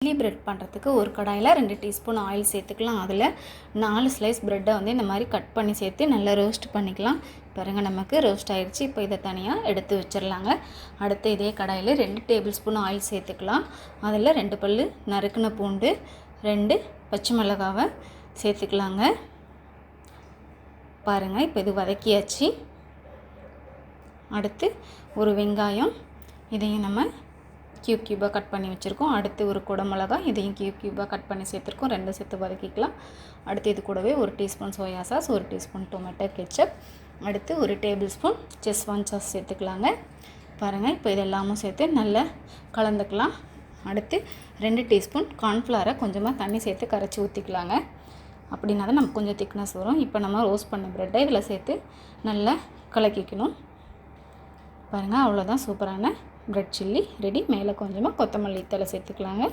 Chilli bread பண்ணுறதுக்கு ஒரு கடாயில் 2 டீஸ்பூன் ஆயில் சேர்த்துக்கலாம். அதில் 4 ஸ்லைஸ் ப்ரெட்டை வந்து இந்த மாதிரி கட் பண்ணி சேர்த்து நல்லா ரோஸ்ட் பண்ணிக்கலாம். பாருங்கள், நமக்கு ரோஸ்ட் ஆகிடுச்சு. இப்போ இதை தனியாக எடுத்து வச்சிடலாங்க. அடுத்து இதே கடாயில் 2 டேபிள் ஸ்பூன் ஆயில் சேர்த்துக்கலாம். அதில் 2 பல் நறுக்கின பூண்டு, 2 பச்சை மிளகாவை சேர்த்துக்கலாங்க. பாருங்கள், இப்போ இது வதக்கியாச்சு. அடுத்து ஒரு வெங்காயம், இதையும் நம்ம க்யூபாக கட் பண்ணி வச்சுருக்கோம். அடுத்து ஒரு குடமிளகா, இதையும் க்யூபாக கட் பண்ணி சேர்த்துருக்கோம். 2 சேர்த்து வதக்கிக்கலாம். அடுத்து இது கூடவே 1 teaspoon soya sauce, 1 teaspoon tomato ketchup, அடுத்து 1 டேபிள் ஸ்பூன் செஸ்வான் சாஸ் சேர்த்துக்கலாங்க. பாருங்கள், இப்போ இதெல்லாமும் சேர்த்து நல்லா கலந்துக்கலாம். அடுத்து 2 டீஸ்பூன் கார்ன்ஃப்ளவரை கொஞ்சமாக தண்ணி சேர்த்து கரைச்சி ஊற்றிக்கலாங்க. அப்படின்னா தான் நமக்கு கொஞ்சம் திக்னஸ் வரும். இப்போ நம்ம ரோஸ்ட் பண்ண ப்ரெட்டை இதில் சேர்த்து நல்லா கலக்கிக்கணும். பாருங்கள், அவ்வளோதான், சூப்பரான பிரெட் சில்லி ரெடி. மேலே கொஞ்சமாக கொத்தமல்லி தழை சேர்த்துக்கலாங்க.